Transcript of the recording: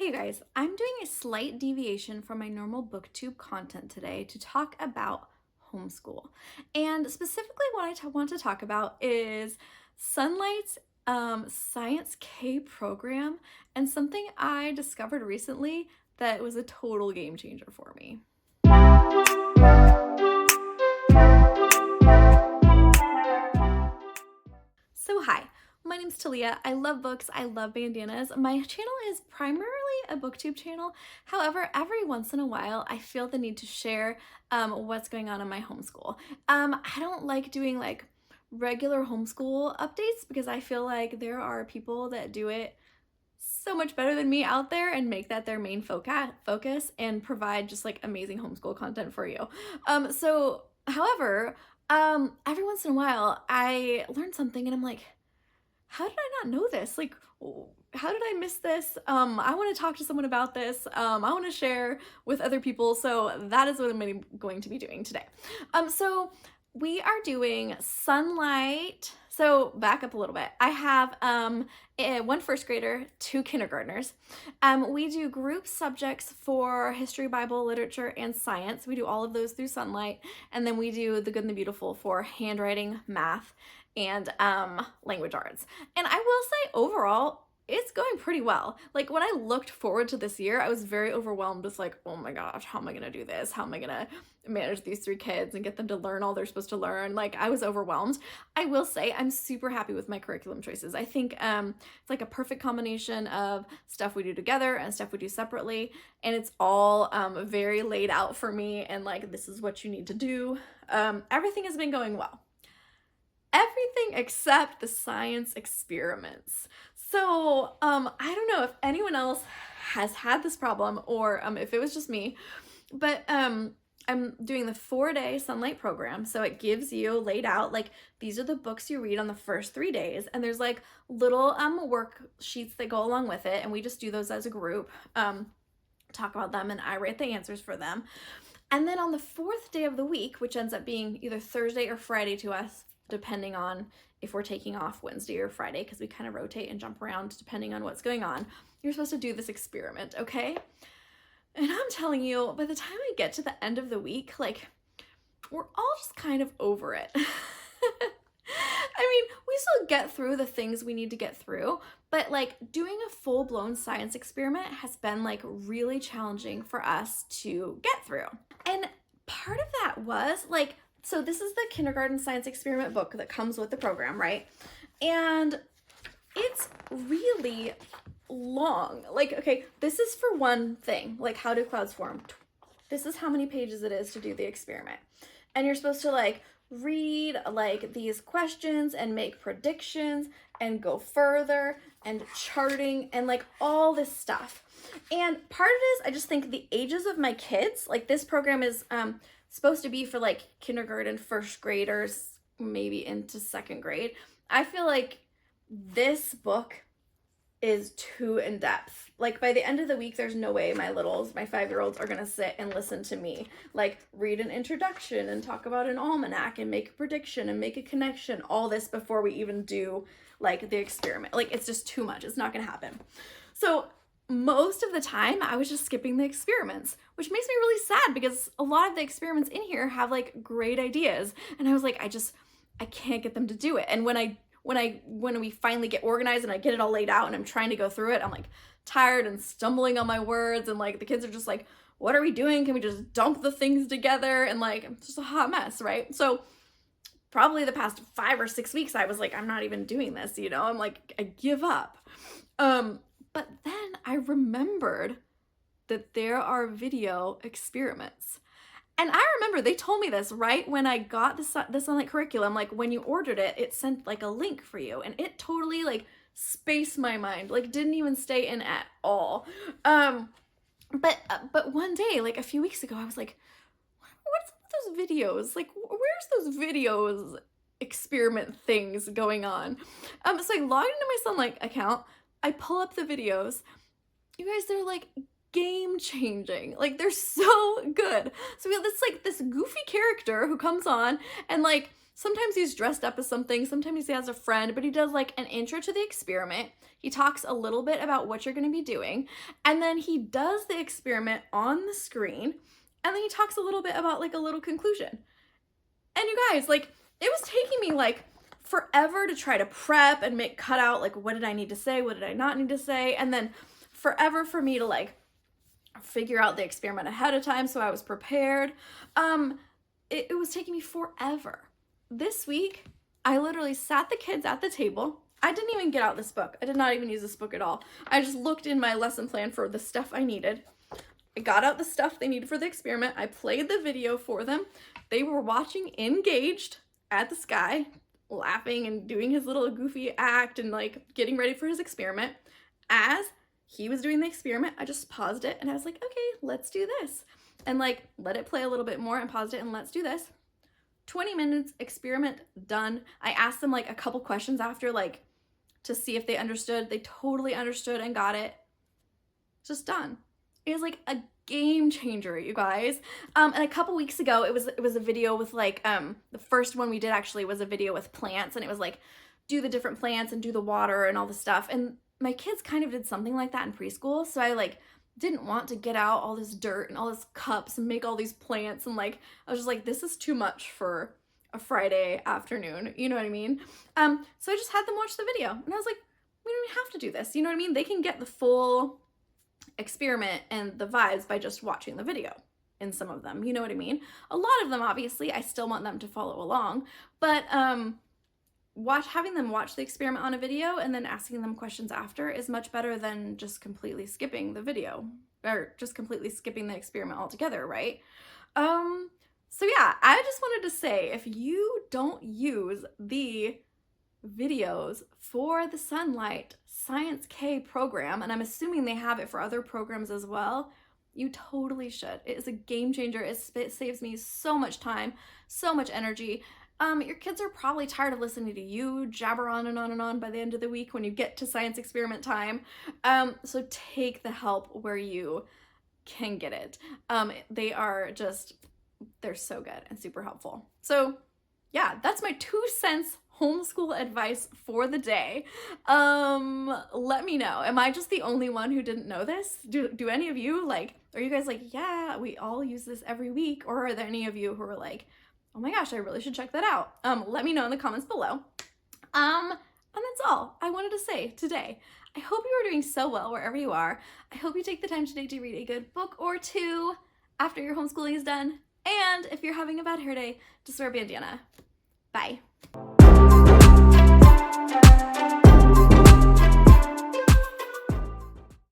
Hey guys, I'm doing a slight deviation from my normal booktube content today to talk about homeschool. And specifically what I want to talk about is Sonlight's Science K program and something I discovered recently that was a total game changer for me. So hi, my name's Talia. I love books, I love bandanas. My channel is primarily a booktube channel. However, every once in a while, I feel the need to share what's going on in my homeschool. I don't like doing like regular homeschool updates because I feel like there are people that do it so much better than me out there and make that their main focus and provide just like amazing homeschool content for you. However, every once in a while I learn something and I'm like, how did I not know this? Like, how did I miss this? I want to talk to someone about this. I want to share with other people. So that is what I'm going to be doing today. So we are doing Sonlight. So back up a little bit. I have one first grader, two kindergartners. We do group subjects for history, Bible, literature, and science. We do all of those through Sonlight. And then we do the good and the beautiful for handwriting, math, and language arts. And I will say overall, it's going pretty well. Like when I looked forward to this year, I was very overwhelmed with like, oh my gosh, how am I gonna do this? How am I gonna manage these three kids and get them to learn all they're supposed to learn? Like I was overwhelmed. I will say I'm super happy with my curriculum choices. I think it's like a perfect combination of stuff we do together and stuff we do separately. And it's all very laid out for me and like, this is what you need to do. Everything has been going well. Everything except the science experiments. So I don't know if anyone else has had this problem or if it was just me, but I'm doing the 4-day Sonlight program. So it gives you laid out, like, these are the books you read on the first 3 days. And there's like little worksheets that go along with it. And we just do those as a group, talk about them, and I write the answers for them. And then on the 4th day of the week, which ends up being either Thursday or Friday to us, depending on if we're taking off Wednesday or Friday, because we kind of rotate and jump around depending on what's going on, you're supposed to do this experiment, okay? And I'm telling you, by the time I get to the end of the week, like, we're all just kind of over it. I mean, we still get through the things we need to get through, but like doing a full-blown science experiment has been like really challenging for us to get through. And part of that was like, so this is the kindergarten science experiment book that comes with the program, right? And it's really long. Like, okay, this is for one thing, like how do clouds form? This is how many pages it is to do the experiment. And you're supposed to like read like these questions and make predictions and go further and charting and like all this stuff. And part of it is, I just think the ages of my kids, like this program is supposed to be for like kindergarten, first graders, maybe into second grade. I feel like this book is too in depth. Like by the end of the week, there's no way my 5-year-olds are gonna sit and listen to me like read an introduction and talk about an almanac and make a prediction and make a connection, all this before we even do like the experiment. Like it's just too much. It's not gonna happen. So most of the time I was just skipping the experiments, which makes me really sad because a lot of the experiments in here have like great ideas. And I was like, I can't get them to do it. And when we finally get organized and I get it all laid out and I'm trying to go through it, I'm like tired and stumbling on my words. And like the kids are just like, what are we doing? Can we just dump the things together? And like, it's just a hot mess, right? So probably the past 5 or 6 weeks, I was like, I'm not even doing this, you know? I'm like, I give up. But then I remembered that there are video experiments. And I remember they told me this right when I got this Sonlight curriculum, like when you ordered it, it sent like a link for you, and it totally like spaced my mind, like didn't even stay in at all. But one day, like a few weeks ago, I was like, what's with those videos? Like, where's those videos experiment things going on? So I logged into my Sonlight account. I pull up the videos. You guys, they're like game changing. Like they're so good. So we have this goofy character who comes on and like sometimes he's dressed up as something, sometimes he has a friend, but he does like an intro to the experiment. He talks a little bit about what you're going to be doing, and then he does the experiment on the screen, and then he talks a little bit about like a little conclusion. And you guys, like, it was taking me like forever to try to prep and cut out like what did I need to say, what did I not need to say, and then forever for me to like figure out the experiment ahead of time so I was prepared. It was taking me forever. This week, I literally sat the kids at the table. I didn't even get out this book. I did not even use this book at all. I just looked in my lesson plan for the stuff I needed. I got out the stuff they needed for the experiment. I played the video for them. They were watching engaged at the sky, laughing and doing his little goofy act and like getting ready for his experiment. As he was doing the experiment, I just paused it and I was like, okay, let's do this. And like, let it play a little bit more and paused it and let's do this. 20 minutes, experiment done. I asked them like a couple questions after, like, to see if they understood. They totally understood and got it. Just done. It was like a game changer, you guys. And a couple weeks ago, it was a video with like, the first one we did actually was a video with plants, and it was like, do the different plants and do the water and all the stuff. And my kids kind of did something like that in preschool. So I like didn't want to get out all this dirt and all this cups and make all these plants, and like I was just like, this is too much for a Friday afternoon, you know what I mean? So I just had them watch the video, and I was like, we don't even have to do this, you know what I mean? They can get the full experiment and the vibes by just watching the video in some of them, you know what I mean? A lot of them, obviously, I still want them to follow along, but having them watch the experiment on a video and then asking them questions after is much better than just completely skipping the video or just completely skipping the experiment altogether, right? So yeah, I just wanted to say, if you don't use the videos for the Sonlight Science K program, and I'm assuming they have it for other programs as well, you totally should. It is a game changer. It saves me so much time, so much energy. Your kids are probably tired of listening to you jabber on and on and on by the end of the week when you get to science experiment time. So take the help where you can get it. They're so good and super helpful. So yeah, that's my 2 cents homeschool advice for the day. Let me know. Am I just the only one who didn't know this? Do any of you are you guys like, yeah, we all use this every week? Or are there any of you who are like, oh my gosh, I really should check that out? Let me know in the comments below. And that's all I wanted to say today. I hope you are doing so well wherever you are. I hope you take the time today to read a good book or two after your homeschooling is done. And if you're having a bad hair day, just wear a bandana. Bye.